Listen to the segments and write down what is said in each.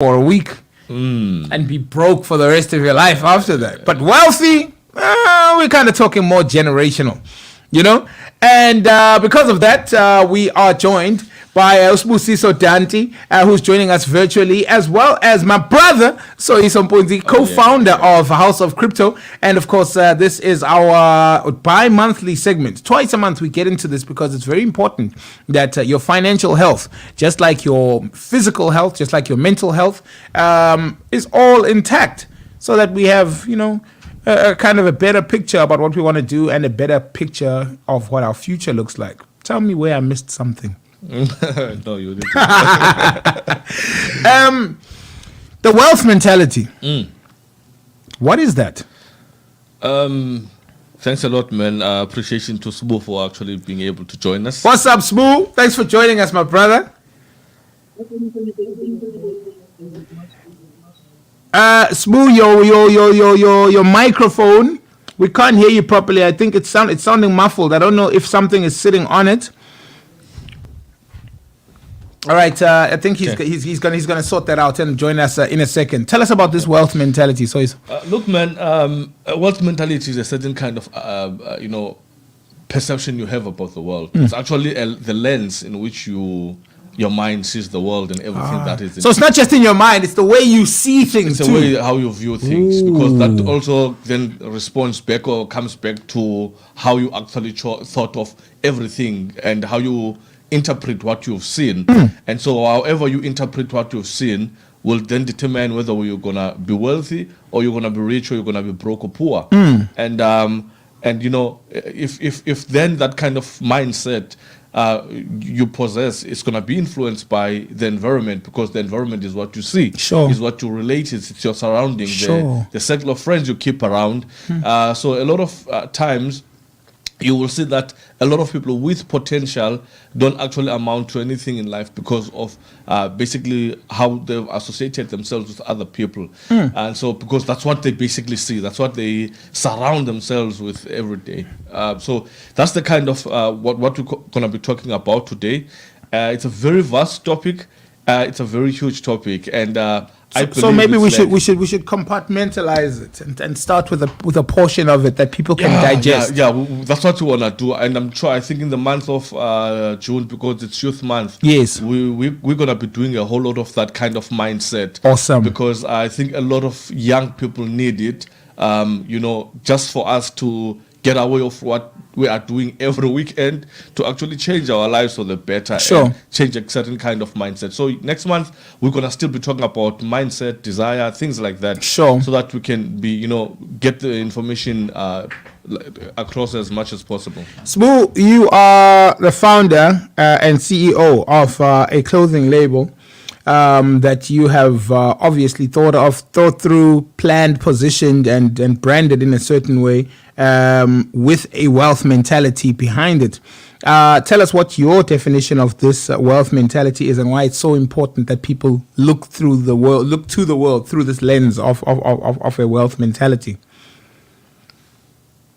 for a week and be broke for the rest of your life after that. But wealthy, we're kind of talking more generational, you know. And because of that, we are joined by Soyiso Dante, who's joining us virtually, as well as my brother, Soyiso Mpunzi, co-founder of House of Crypto. And of course, this is our bi-monthly segment. Twice a month we get into this because it's very important that your financial health, just like your physical health, just like your mental health, is all intact, so that we have, you know, kind of a better picture about what we want to do and a better picture of what our future looks like. Tell me where I missed something. No, you didn't. The wealth mentality. What is that? Thanks a lot, man. Appreciation to Sbu for actually being able to join us. What's up, Sbu? Thanks for joining us, my brother. Sbu, your microphone, we can't hear you properly. I think it's sounding muffled. I don't know if something is sitting on it. All right, I think he's gonna sort that out and join us in a second. Tell us about this wealth mentality, Soyiso. Look, man, wealth mentality is a certain kind of perception you have about the world. It's actually the lens in which your mind sees the world and everything that is. So it's not just in your mind; it's the way you see things. It's the way how you view things, because that also then responds back or comes back to how you actually thought of everything and how you interpret what you've seen. And so however you interpret what you've seen will then determine whether you're gonna be wealthy or you're gonna be rich or you're gonna be broke or poor. And you know, if then that kind of mindset you possess, it's gonna be influenced by the environment, because the environment is what you see, is what you relate, it's your surrounding, the circle of friends you keep around. So a lot of times you will see that a lot of people with potential don't actually amount to anything in life because of basically how they've associated themselves with other people. And so because that's what they basically see, that's what they surround themselves with every day. So that's the kind of what we're going to be talking about today. It's a very vast topic. It's a very huge topic, and so maybe we should compartmentalize it and start with a portion of it that people can digest. That's what we wanna do, and I think in the month of June, because it's Youth Month, yes, we're gonna be doing a whole lot of that kind of mindset. Awesome, because I think a lot of young people need it. You know, just for us to get away of what we are doing every weekend to actually change our lives for the better, and change a certain kind of mindset. So next month we're gonna still be talking about mindset, desire, things like that, so that we can be, you know, get the information across as much as possible. Sbu, you are the founder and CEO of a clothing label that you have obviously thought through, planned, positioned, and branded in a certain way, with a wealth mentality behind it. Tell us what your definition of this wealth mentality is, and why it's so important that people look to the world through this lens of a wealth mentality.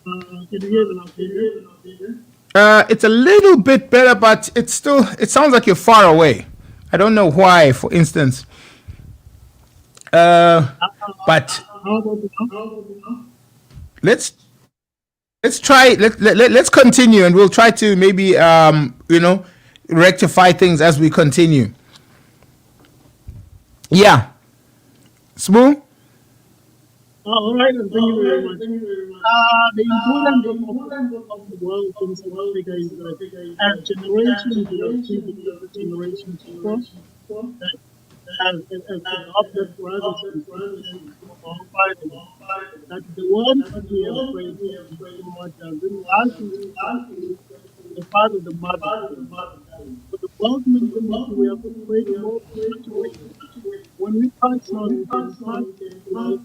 Can you hear me now? It's a little bit better, but it sounds like you're far away. I don't know why, for instance. But let's try. Let's continue, and we'll try to maybe rectify things as we continue. Yeah, Sbu. All right, thank you very much. The importance of the world in South Africa is that as generations generations before has adopted for us that the world that we have created doesn't last the father, the mother. But the world mentality we have to create more when we pass on, we can pass our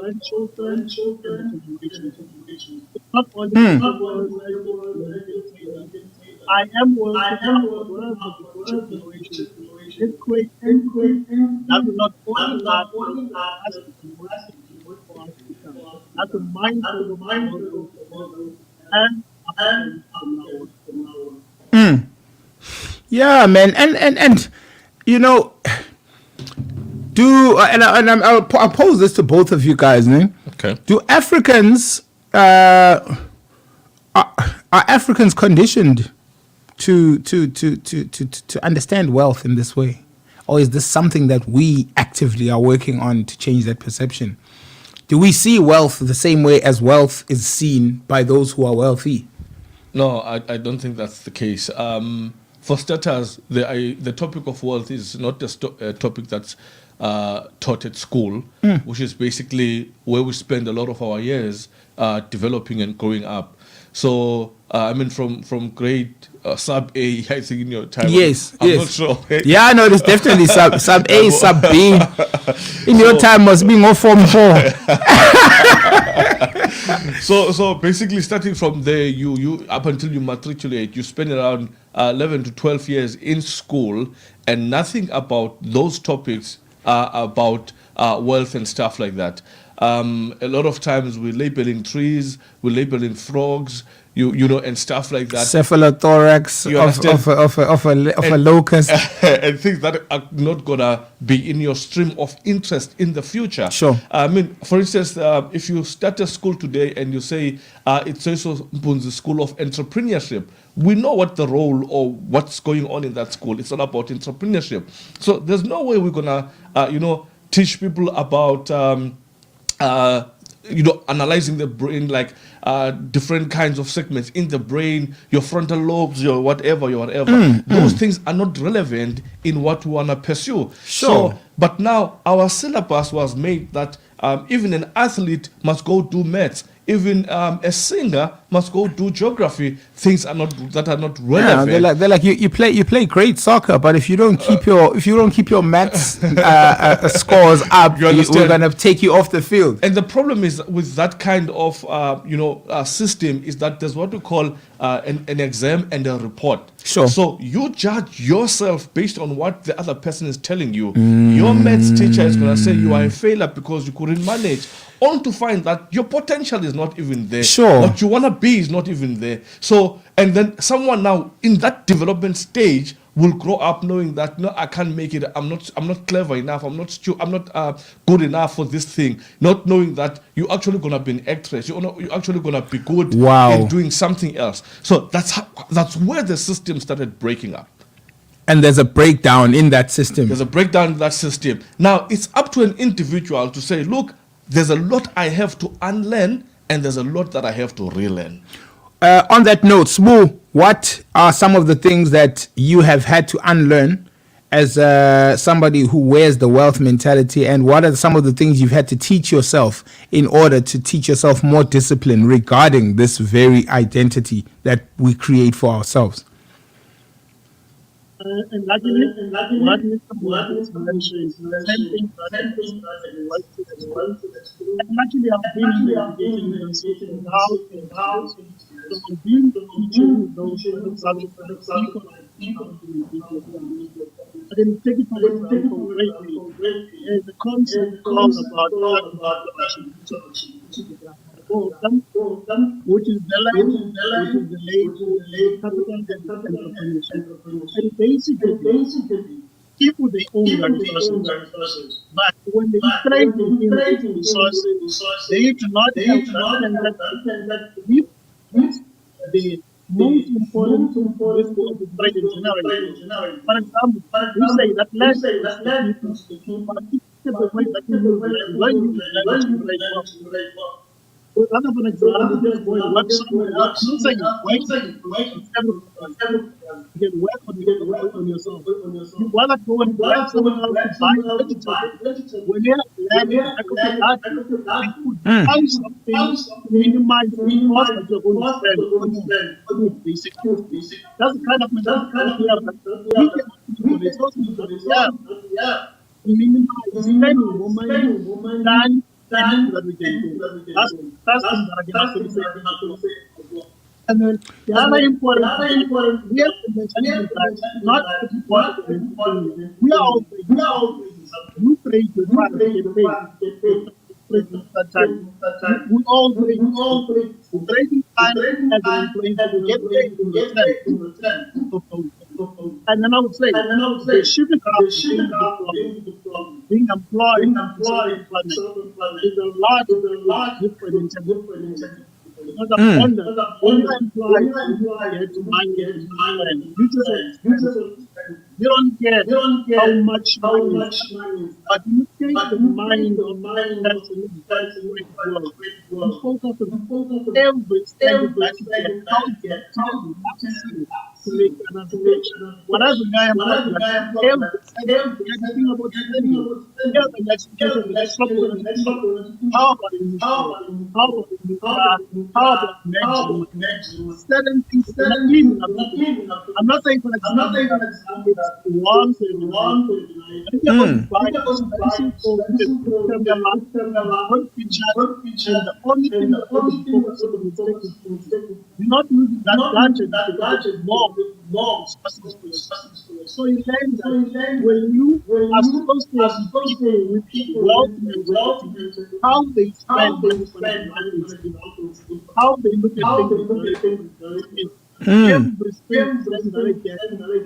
grandchildren, generations. It's not only I am world, but the generation. It creates that will not only last that's the mindset of the world and yeah, man, and you know, I'll pose this to both of you guys, né? Okay. Do Africans are Africans conditioned to understand wealth in this way, or is this something that we actively are working on to change that perception? Do we see wealth the same way as wealth is seen by those who are wealthy? No, I don't think that's the case. For starters, the topic of wealth is not a topic that's taught at school, which is basically where we spend a lot of our years developing and growing up. So, I mean, from grade sub A, I think in your time. Yes, I'm yes. not sure. Yeah, no, there's definitely sub A, sub B. In your time must be more form 4. So basically, starting from there, you up until you matriculate, you spend around 11 to 12 years in school, and nothing about those topics about wealth and stuff like that. A lot of times we're labeling trees, we're labeling frogs, you know, and stuff like that. Cephalothorax of a locust. And things that are not gonna be in your stream of interest in the future. Sure. I mean, for instance, if you start a school today and you say it's Soyiso Mpunzi School of Entrepreneurship, we know what the role or what's going on in that school. It's all about entrepreneurship. So there's no way we're gonna, teach people about, analyzing the brain, like different kinds of segments in the brain, your frontal lobes, your whatever. Those things are not relevant in what we want to pursue. Sure. So, but now our syllabus was made that even an athlete must go do maths. Even a singer must go do geography. Things that are not relevant. Yeah, they're like you play great soccer, but if you don't keep your maths scores up, we're gonna take you off the field. And the problem is with that kind of system is that there's what we call an exam and a report. Sure. So you judge yourself based on what the other person is telling you. Your maths teacher is gonna say you are a failure because you couldn't manage. Only to find that your potential is not even there. Sure. What you want to be is not even there. So, and then someone now in that development stage will grow up knowing that, no, I can't make it. I'm not clever enough. I'm not good enough for this thing. Not knowing that you're actually going to be an actress. You're actually going to be good in doing something else. So that's where the system started breaking up. And there's a breakdown in that system. There's a breakdown in that system. Now, it's up to an individual to say, look, there's a lot I have to unlearn, and there's a lot that I have to relearn. On that note, Smoo, what are some of the things that you have had to unlearn as somebody who wears the wealth mentality, and what are some of the things you've had to teach yourself in order to teach yourself more discipline regarding this very identity that we create for ourselves? And luckily, what Mr. mentioned, same thing as well. And actually, I've been in the education and how so I've been teaching those subjects. I didn't take it for granted. The concept comes about which is the late capital entrepreneurship. And basically, people they own their resources, but when they trade in resources, they do not have that the most important risk of the trade in general. For example, we say that less people, but the way that people learn to trade. Another one example is work somewhere else. I'm saying you can work on yourself. You want to go and work someone else to buy vegetables. When you're learning that, you find something to minimize the cost that you're going to spend on basic. That's the kind of mentality we have. You can do resources, we minimize spending than that we can do. That's and then the other important, we have to mention not important. We are all you pray to we all pray. Trading time as an employee to get paid in return. And then I would say, they shouldn't have the problem. being employed in self-employment is a lot different in terms of because I'm wonder, when you're employed, you get money and you don't care how much money is, but you take the mind of the person who does great work and focus on every step that you get, how to get to make an application. Whatever I am talking about, everything about the video, every education, the software, how about in how about in the car, how about management, certain things, I'm not saying for example, it's one thing, if you want to buy a for one feature, and the only thing that focus on is you're not using that gadget more so you learn that when you are supposed to have people with wealth mentality, how they spend how they look at things, everything that I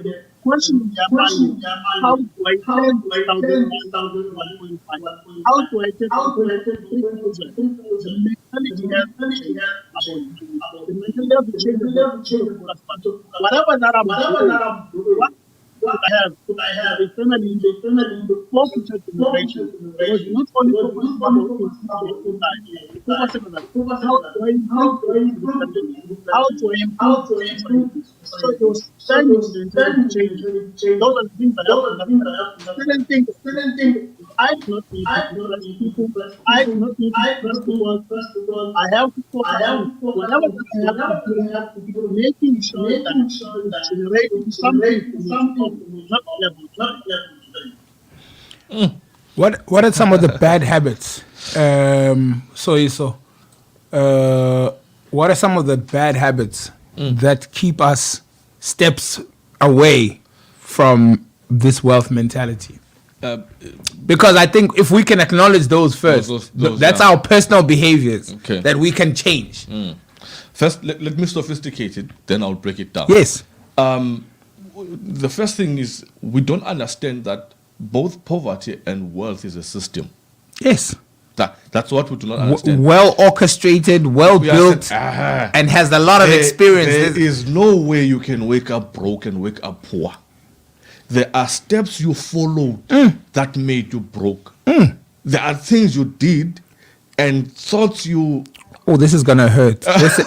get, question their mind, how do I turn 1,000, how do I turn 3,000? The mentality has to change about the mentality has to change about whatever that I'm doing, what I have internally focus on innovation was not only focusing on focusing on how do I improve so those standards and change. Those are the things that help. Certain things I do not need to people. I do not need to trust the world. I have to focus on whatever that I have to do, making sure that generating something not level. What are some of the bad habits? Soyiso, what are some of the bad habits that keep us steps away from this wealth mentality? Because I think if we can acknowledge those first, that's our personal behaviors that we can change. First, let me sophisticate it, then I'll break it down. Yes. The first thing is we don't understand that both poverty and wealth is a system. Yes. That's what we do not understand. Well orchestrated, well built, and has a lot of experience. There is no way you can wake up broke and wake up poor. There are steps you followed that made you broke. There are things you did and thoughts you... Oh, this is gonna hurt. This is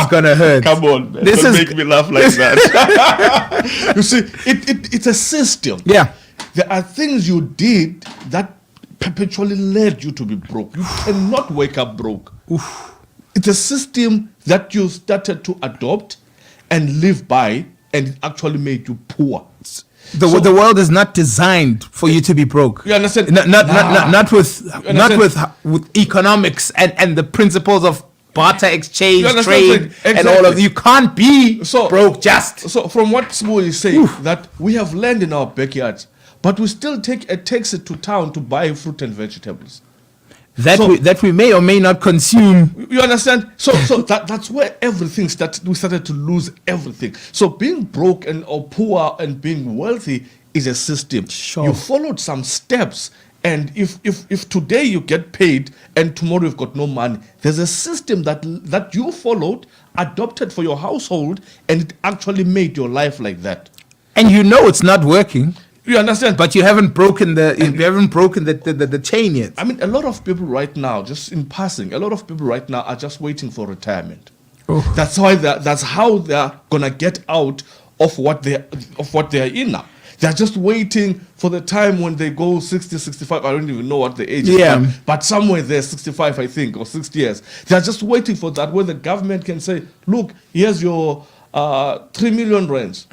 gonna hurt. Come on, man. Don't make me laugh like that. You see, it's a system. Yeah. There are things you did that perpetually led you to be broke. You cannot wake up broke. It's a system that you started to adopt and live by, and it actually made you poor. The world is not designed for you to be broke. You understand? Not with economics and the principles of barter exchange, trade, and all of. You can't be broke just. So from what Smoo is saying, that we have land in our backyards, but we still take a taxi to town to buy fruit and vegetables. That we may or may not consume. You understand? So that's where everything started. We started to lose everything. So being broke or poor and being wealthy is a system. Sure. You followed some steps, and if today you get paid and tomorrow you've got no money, there's a system that you followed, adopted for your household, and it actually made your life like that. And you know it's not working. You understand? But you haven't broken the chain yet. I mean, a lot of people right now, just in passing, are just waiting for retirement. That's how they're gonna get out of what they're in now. They're just waiting for the time when they go 60, 65. I don't even know what the age is. But somewhere there, 65, I think, or 60 years. They're just waiting for that, where the government can say, look, here's your 3 million rands.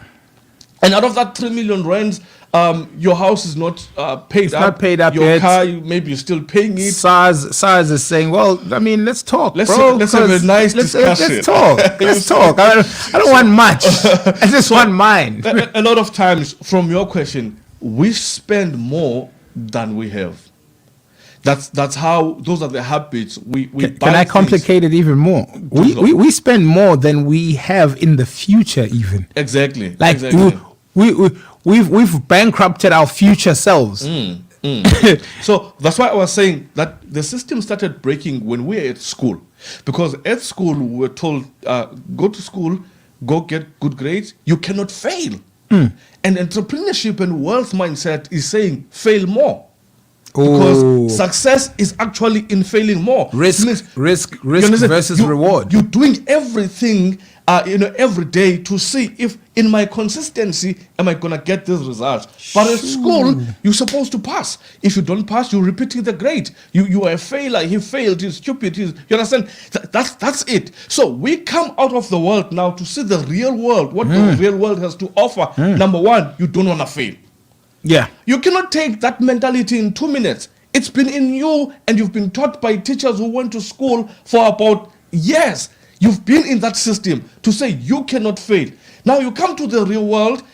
And out of that 3 million rands, your house is not paid up. Not paid up your yet. Car, maybe you're still paying it. SARS is saying, well, I mean, let's talk, let's bro. Let's have a nice discussion. Let's talk. Let's talk. I don't want much. I just want mine. A lot of times, from your question, we spend more than we have. That's how. Those are the habits we buy. Can I complicate it even more? We spend more than we have in the future, even. Exactly. Like exactly. We've bankrupted our future selves. So that's why I was saying that the system started breaking when we were at school. Because at school, we were told, go to school, go get good grades, you cannot fail. And entrepreneurship and wealth mindset is saying, fail more. Because success is actually in failing more. Risk versus reward. You're doing everything every day to see if in my consistency am I gonna get this result. But at school, you're supposed to pass. If you don't pass, you're repeating the grade. You are a failure. He failed. He's stupid. You understand? That's it. So we come out of the world now to see the real world. What the real world has to offer. Number one, you don't wanna fail. Yeah. You cannot take that mentality in 2 minutes. It's been in you, and you've been taught by teachers who went to school for about years. You've been in that system to say you cannot fail. Now you come to the real world,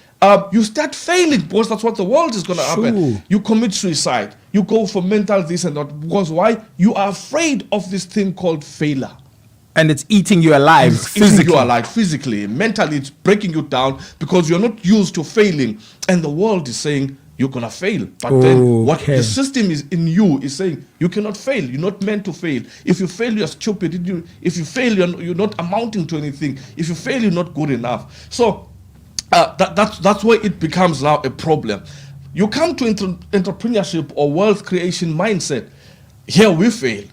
you start failing because that's what the world is going to happen. You commit suicide. You go for mental this and that. Because why? You are afraid of this thing called failure. And it's eating you alive physically. Eating you alive physically. Mentally, it's breaking you down because you're not used to failing. And the world is saying, you're going to fail. But then what the system is in you is saying, you cannot fail. You're not meant to fail. If you fail, you're stupid. If you fail, you're not amounting to anything. If you fail, you're not good enough. So that's where it becomes now a problem. You come to entrepreneurship or wealth creation mindset. Here we fail.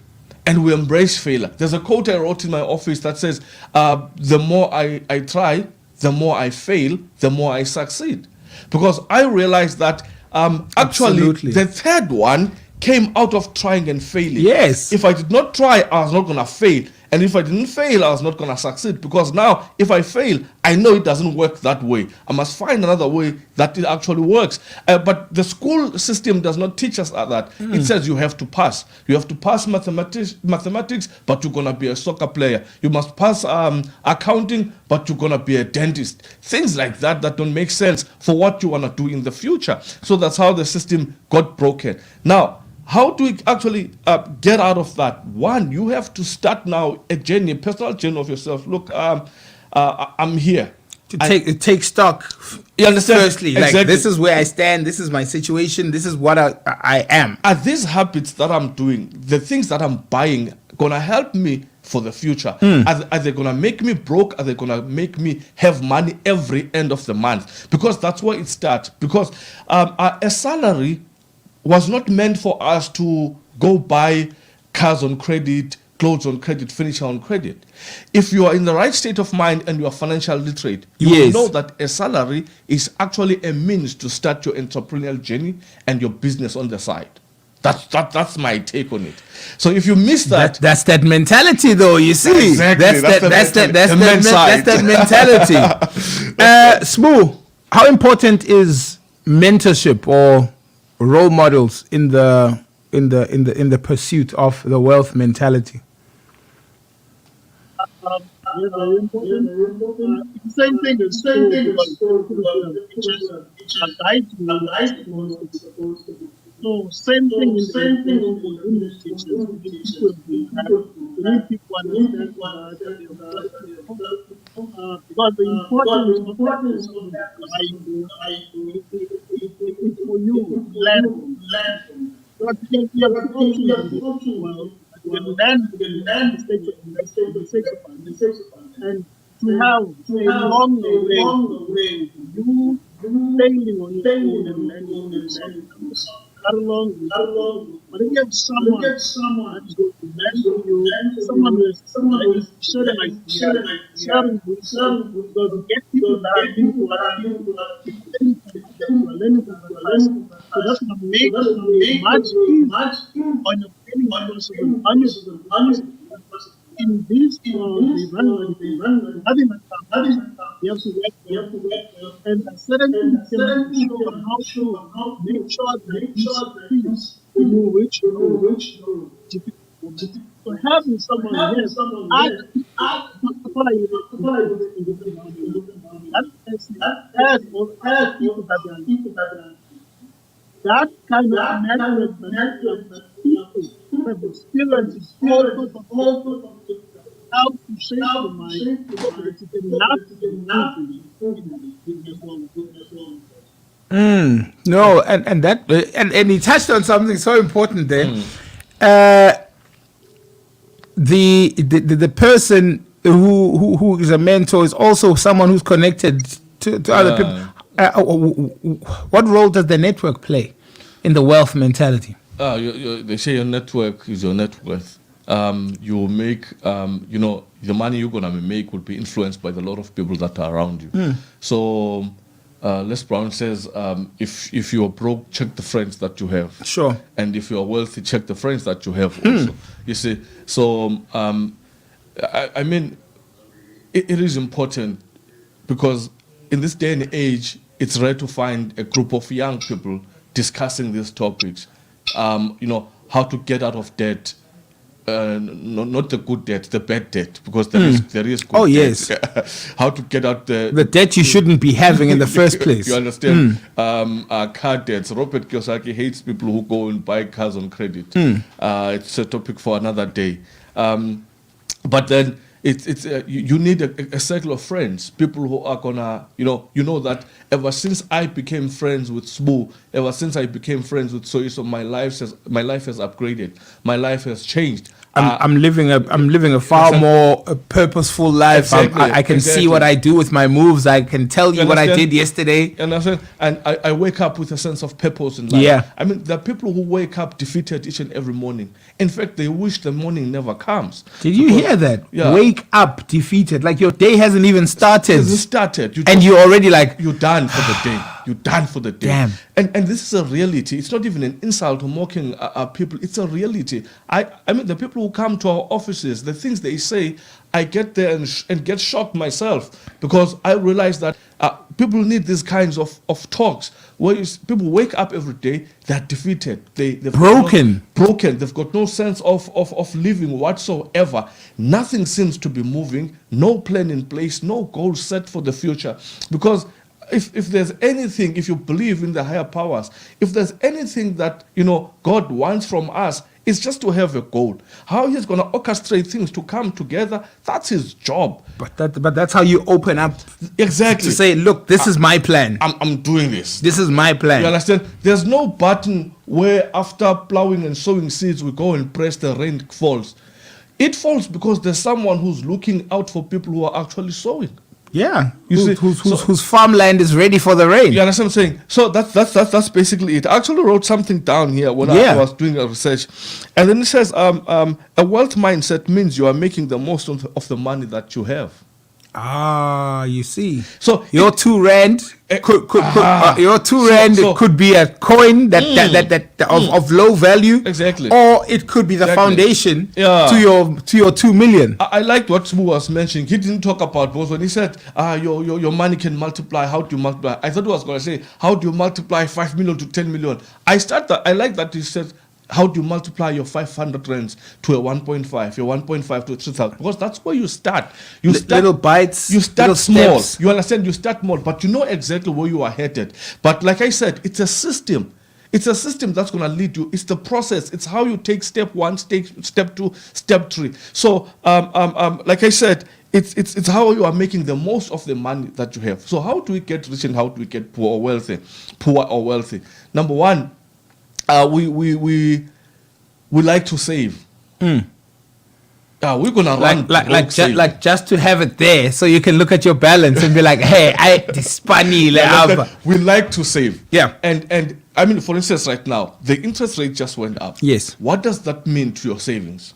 And we embrace failure. There's a quote I wrote in my office that says, the more I try, the more I fail, the more I succeed. Because I realized that actually the third one came out of trying and failing. Yes. If I did not try, I was not going to fail. And if I didn't fail, I was not going to succeed. Because now, if I fail, I know it doesn't work that way. I must find another way that it actually works. But the school system does not teach us that. It says you have to pass. You have to pass mathematics, but you're going to be a soccer player. You must pass accounting, but you're going to be a dentist. Things like that don't make sense for what you want to do in the future. So that's how the system got broken. Now, how do we actually get out of that? One, you have to start now a journey, a personal journey of yourself. Look, I'm here. To take stock. You understand? Firstly, exactly. Like this is where I stand. This is my situation. This is what I am. Are these habits that I'm doing, the things that I'm buying, gonna help me for the future? Are they gonna make me broke? Are they gonna make me have money every end of the month? Because that's where it starts. Because a salary was not meant for us to go buy cars on credit, clothes on credit, furniture on credit. If you are in the right state of mind and you are financial literate, you will know that a salary is actually a means to start your entrepreneurial journey and your business on the side. That's my take on it. So if you miss that's that mentality, though. You see, exactly. that's that mentality. Smooth. How important is mentorship or role models in the pursuit of the wealth mentality? Very important. Same thing as so same thing in the teachers. People understand because the importance of it's for you to learn. But you have to go to well, you learn the mistakes of and to have a long way you failing on your own and learning not long. But if you have someone that is going to mentor you, someone who is sharing because you get people that are learning, so that's going to make it much easier on your feeling honest. In this run, having you have to work and certain things can show how to make sure that these things you reach so having someone here that people that kind of management people have experience all sorts of how to shape the mind so that it can not improving in the business world. No, and that and he touched on something so important there. Uh, the person who is a mentor is also someone who's connected to other people. What role does the network play in the wealth mentality? They say your network is your net worth. You make, the money you're gonna make will be influenced by the lot of people that are around you. So, Les Brown says, if you're broke, check the friends that you have. Sure. And if you're wealthy, check the friends that you have also. You see, so I mean, it is important because in this day and age, it's rare to find a group of young people discussing these topics. How to get out of debt. Not the good debt, the bad debt, because there is good debt. Yes. How to get out the debt you shouldn't be having in the first place. You understand? Car debts. Robert Kiyosaki hates people who go and buy cars on credit. It's a topic for another day. But then you need a circle of friends, people who are gonna, that ever since I became friends with Sbu, ever since I became friends with Soyiso, my life has upgraded, my life has changed. I'm living a far more purposeful life. Exactly, I can see what I do with my moves. I can tell you what I did yesterday. You understand? And I wake up with a sense of purpose in life. Yeah. I mean, there are people who wake up defeated each and every morning. In fact, they wish the morning never comes. Did you hear that? Yeah. Wake up defeated. Like your day hasn't even started. It hasn't started. You're already like... You're done for the day. You're done for the day. Damn. And this is a reality. It's not even an insult or mocking people. It's a reality. I mean, the people who come to our offices, the things they say, I get there and get shocked myself because I realize that people need these kinds of talks where people wake up every day, they're defeated. They're broken. They've got no sense of living whatsoever. Nothing seems to be moving. No plan in place. No goal set for the future. Because if there's anything, if you believe in the higher powers, if there's anything that God wants from us, it's just to have a goal. How he's going to orchestrate things to come together, that's his job. But that's how you open up. Exactly. To say, look, this is my plan. I'm doing this. This is my plan. You understand? There's no button where after plowing and sowing seeds, we go and press the rain falls. It falls because there's someone who's looking out for people who are actually sowing. Yeah, whose farmland is ready for the rain. You understand what I'm saying? So that's basically it. I actually wrote something down here when I was doing a research, and then it says a wealth mindset means you are making the most of the money that you have. You see. So your R2 could be a coin of low value. Exactly. Or it could be the foundation to your 2 million. I liked what Sbu was mentioning. He didn't talk about both. When he said your money can multiply, how do you multiply? I thought he was going to say, how do you multiply 5 million to 10 million? I like that he said, how do you multiply your 500 rands to a 1.5, your 1.5 to 3,000? Because that's where you start. You start little bites. You start little small. Steps. You understand? You start small, but you know exactly where you are headed. But like I said, it's a system. It's a system that's going to lead you. It's the process. It's how you take step 1, step 2, step 3. So, like I said, it's how you are making the most of the money that you have. So, how do we get rich and how do we get poor or wealthy? Poor or wealthy. Number one. We like to save. We're gonna run like just to have it there, so you can look at your balance and be like, "Hey, this funny." We like to save. Yeah, and I mean, for instance, right now the interest rate just went up. Yes. What does that mean to your savings?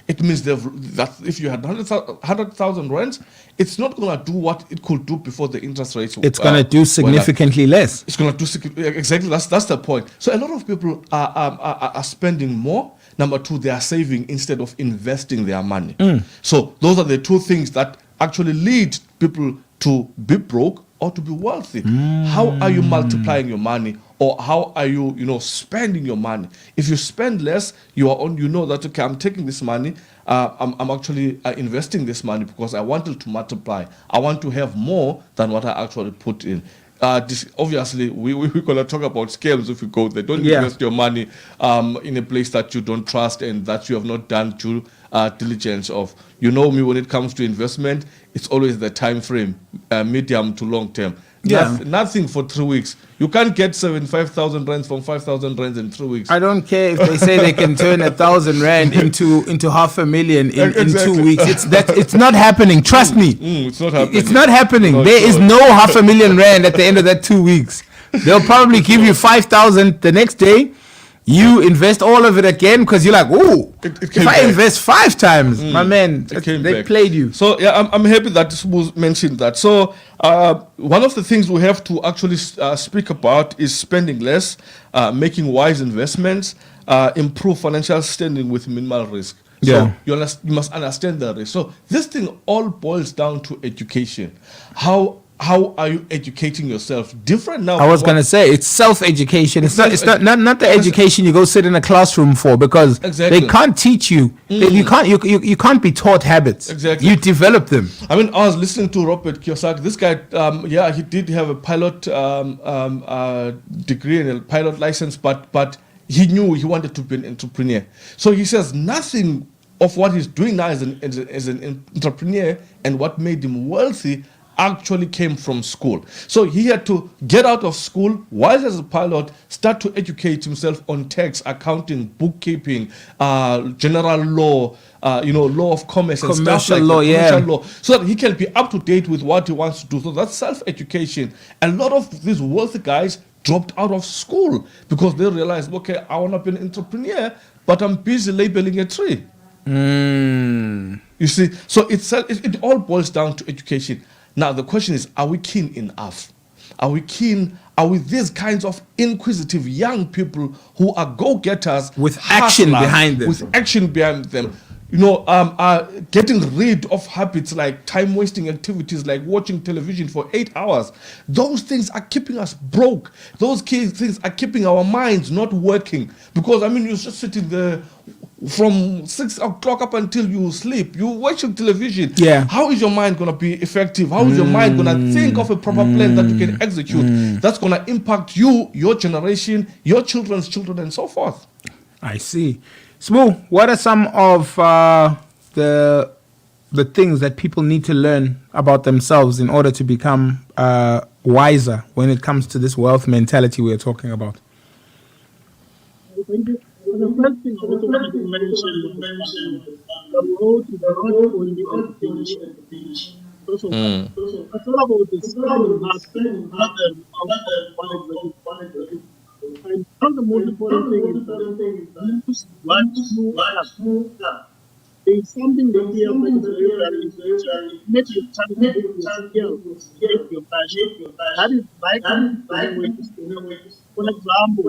It means that if you had 100,000 rands, it's not going to do what it could do before the interest rates. It's going to do significantly less. It's going to do exactly. That's the point. So a lot of people are spending more. Number two, they are saving instead of investing their money. So those are the two things that actually lead people to be broke or to be wealthy. How are you multiplying your money? Or how are you, spending your money? If you spend less, that, okay, I'm taking this money, I'm actually investing this money because I want it to multiply. I want to have more than what I actually put in. obviously we're gonna talk about scams if you go there. Don't invest your money in a place that you don't trust and that you have not done due diligence of. You know me, when it comes to investment, it's always the time frame, medium to long term. Nothing for 3 weeks. You can't get 75,000 rands from 5,000 rands in 3 weeks. I don't care if they say they can turn 1,000 rand into 500,000 in 2 weeks. It's not happening. Trust me. It's not happening. It's not happening. No, there is no 500,000 rand at the end of that 2 weeks. They'll probably give you 5,000 the next day. You invest all of it again because you're like, oh, if I invest 5 times, my man, they played you. So yeah, I'm happy that Smooth mentioned that. So one of the things we have to actually speak about is spending less, making wise investments, improve financial standing with minimal risk. So you must understand the risk. So this thing all boils down to education. How are you educating yourself? Different now. I was gonna say it's self-education. It's not the education you go sit in a classroom for, because they can't teach you. You can't be taught habits. Exactly. You develop them. I mean, I was listening to Robert Kiyosaki. This guy, he did have a pilot degree and a pilot license, but he knew he wanted to be an entrepreneur. So he says nothing of what he's doing now as an entrepreneur and what made him wealthy actually came from school. So he had to get out of school while as a pilot, start to educate himself on tax, accounting, bookkeeping, general law, law of commerce and commercial stuff like law, commercial law, so that he can be up to date with what he wants to do. So that's self-education. A lot of these wealthy guys dropped out of school because they realized, okay, I want to be an entrepreneur, but I'm busy labeling a tree. You see, so it all boils down to education. Now, the question is, are we keen enough? Are we these kinds of inquisitive young people who are go-getters with action behind them? With action behind them. Getting rid of habits like time-wasting activities like watching television for 8 hours. Those things are keeping us broke. Those things are keeping our minds not working. Because, you're just sitting there from 6 o'clock up until you sleep. You watching television. Yeah. How is your mind going to be effective? How is your mind going to think of a proper plan that you can execute? That's going to impact you, your generation, your children's children, and so forth. I see. Smooth, what are some of the things that people need to learn about themselves in order to become wiser when it comes to this wealth mentality we're talking about? Thank you. The first thing I also wanted to mention was the road is not only education. It's all about the spending rather than and one of the most important things is that use what you have. There's something that we have to make you skills, make your passion. That is like for example,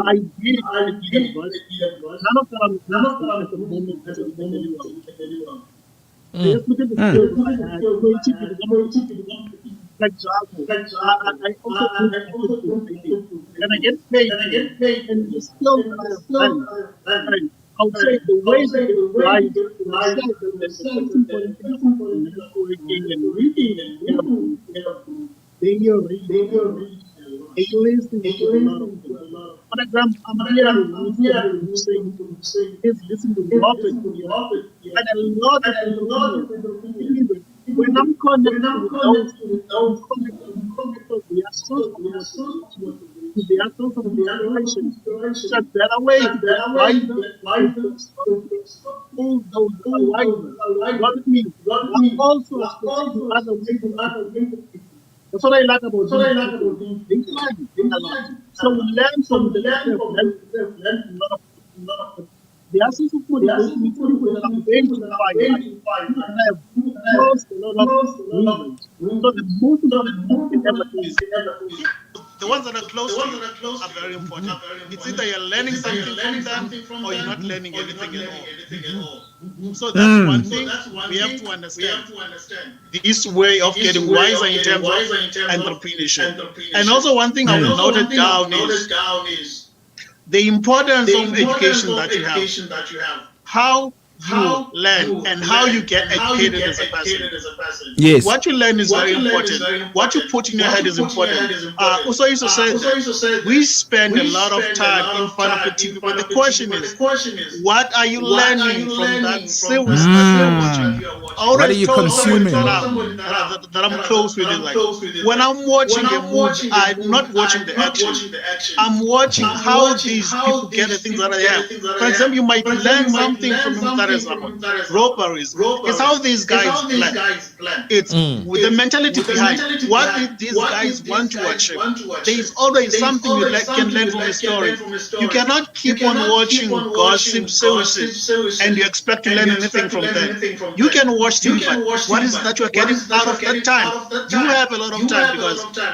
I did none of them at the moment as a just look at the skills I had. For example, I also do and I get paid, and the skills that I have done. I would say the way that you write working and reading, then you're reading. Listening to a lot of people. For example, I'm here saying, listen to Robert, and a lot of people. When I'm connected with those because they are so of inspiration. It's a better way to life all those alignments. What it means, I'm also other ways. That's what I like about this. They learn a lot. So we learn from learn a lot of the essence of what is identified have closed a lot of movements. So the most important in everything. The ones that are close are very important. It's either you're learning something from them or you're not learning anything at all. So that's one thing we have to understand. This way of getting wiser in terms of entrepreneurship. And also one thing I will note it down is the importance of education that you have. How you learn and how you get educated as a person. Yes. What you learn is very important. What you put in your head is important. Soyiso said that we spend a lot of time in front of the TV, but the question is, what are you learning from that series that you are watching? What are you consuming? That I'm close with it. Like when I'm watching a movie, I'm not watching the action. I'm watching how these people get the things that I have. For example, you might learn something from robberies. It's how these guys plan. It's with the mentality behind what did these guys want to achieve. There is always something you can learn from the story. You cannot keep on watching gossip series and you expect to learn anything from them. You can watch TV, but what is it that you are getting out of that time? You have a lot of time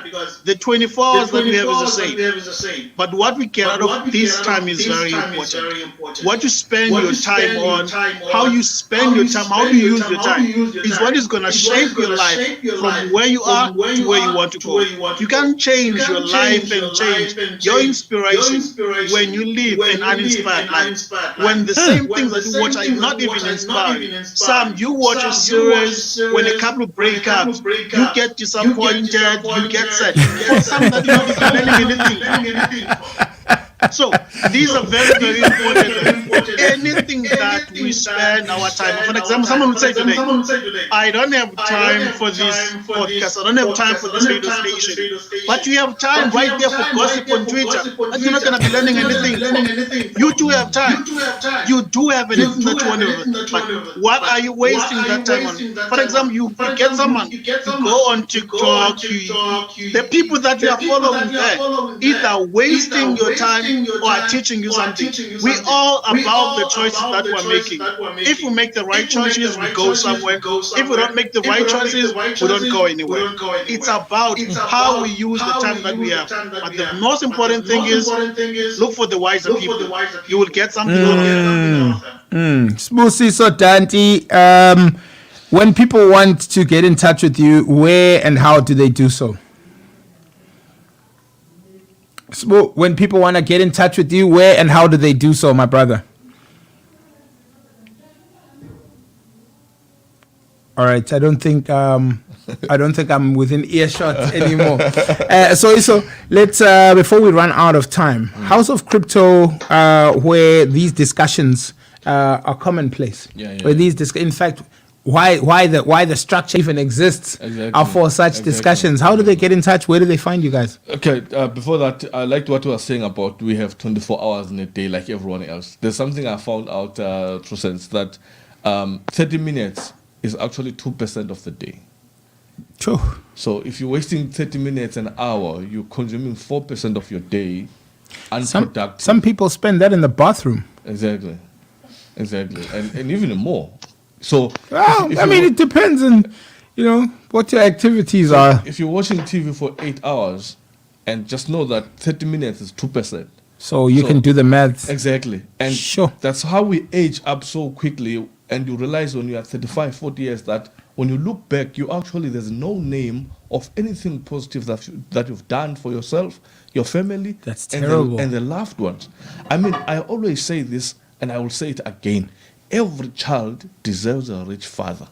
because the 24 hours that we have is the same. But what we get out of this time is very important. What you spend your time on, how you spend your time, how you use your time is what is going to shape your life from where you are to where you want to go. You can't change your life and change your inspiration when you live an uninspired life. When the same things that you watch are not even inspired. Some you watch a series when a couple break up, you get disappointed, you get sad. For some that you're not even learning anything. So these are very, very important. Anything that we spend our time. For example, someone would say today, I don't have time for this podcast. I don't have time for this radio station. But you have time right there for gossip on Twitter. And you're not going to be learning anything. You do have time. You do have anything that you want to learn. But what are you wasting that time on? For example, you get someone, you go on TikTok, the people that you are following there, either wasting your time or are teaching you something. We all about the choices that we're making. If we make the right choices, we go somewhere. If we don't make the right choices, we don't go anywhere. It's about how we use the time that we have. But the most important thing is look for the wiser people. You will get something out of them. Soyiso Danti, when people want to get in touch with you, where and how do they do so? When people want to get in touch with you, where and how do they do so, my brother? All right, I don't think I'm within earshot anymore. So let's before we run out of time, House of Crypto, where these discussions are commonplace. Where these in fact. Why the structure even exists are for such discussions. How do they get in touch? Where do they find you guys? Okay, before that, I liked what you were saying about we have 24 hours in a day like everyone else. There's something I found out through sense that 30 minutes is actually 2% of the day. True. So if you're wasting 30 minutes an hour, you're consuming 4% of your day unproductive. Some people spend that in the bathroom. Exactly. And even more. So, it depends on, what your activities are. If you're watching TV for 8 hours, and just know that 30 minutes is 2%. So you can do the maths. Exactly. And that's how we age up so quickly. And you realize when you are 35, 40 years that when you look back, there's no name of anything positive that you've done for yourself, your family, that's terrible, and the loved ones. I always say this, and I will say it again. Every child deserves a rich father.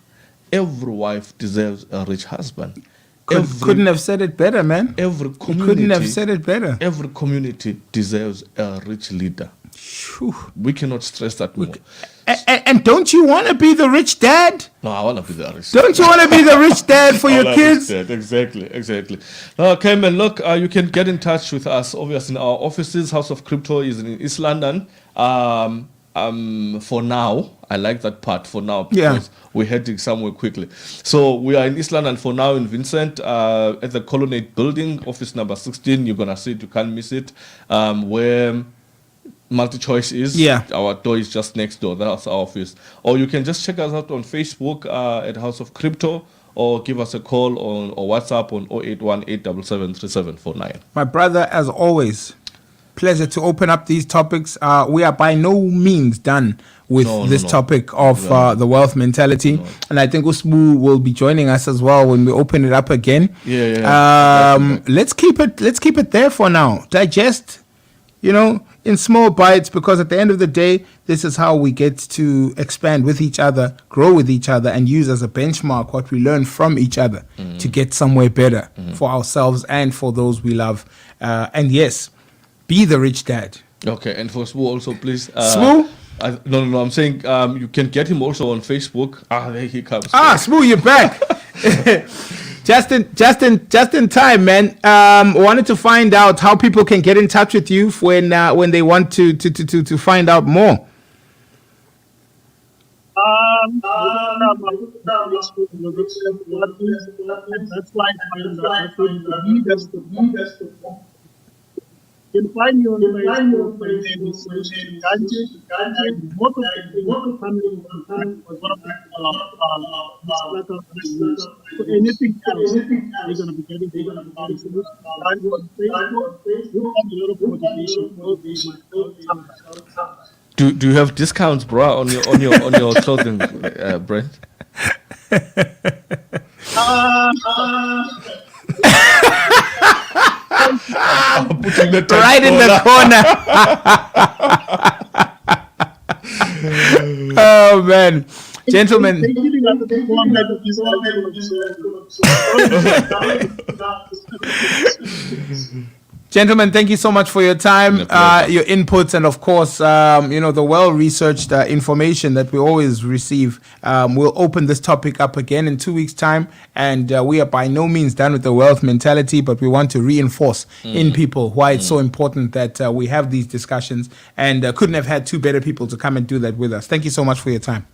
Every wife deserves a rich husband. Couldn't have said it better, man. Couldn't have said it better. Every community deserves a rich leader. Whew. We cannot stress that more. And don't you want to be the rich dad? No, I want to be the rich. Don't you want to be the rich dad for your kids? Exactly. Okay, man, look, you can get in touch with us, obviously, in our offices. House of Crypto is in East London. For now, I like that part for now because we're heading somewhere quickly. So we are in East London for now in Vincent at the Colonnade building, office number 16. You're going to see it, you can't miss it. Where MultiChoice is. Our door is just next door. That's our office. Or you can just check us out on Facebook at House of Crypto, or give us a call or WhatsApp on 081-877-3749. My brother, as always, pleasure to open up these topics. We are by no means done with this topic of the wealth mentality, and I think Usbu will be joining us as well when we open it up again. Let's keep it there for now. Digest. in small bites, because at the end of the day, this is how we get to expand with each other, grow with each other, and use as a benchmark what we learn from each other to get somewhere better for ourselves and for those we love. And yes, be the rich dad. Okay, and for Smoo also, please. Smoo? No, I'm saying you can get him also on Facebook. There he comes. Smoo, you're back. Just in time, man. Wanted to find out how people can get in touch with you when they want to find out more. That's why you can find me on Facebook. My name is Soyiso. And most of the family was one of the so anything else, you're going to be getting on Facebook. You have a lot of motivation. Do you have discounts, bro, on your clothing brand? Right in the corner. Oh man, gentlemen. Gentlemen, thank you so much for your time, your inputs, and of course, the well-researched information that we always receive. We'll open this topic up again in 2 weeks' time, and we are by no means done with the wealth mentality, but we want to reinforce in people why it's so important that we have these discussions, and couldn't have had two better people to come and do that with us. Thank you so much for your time.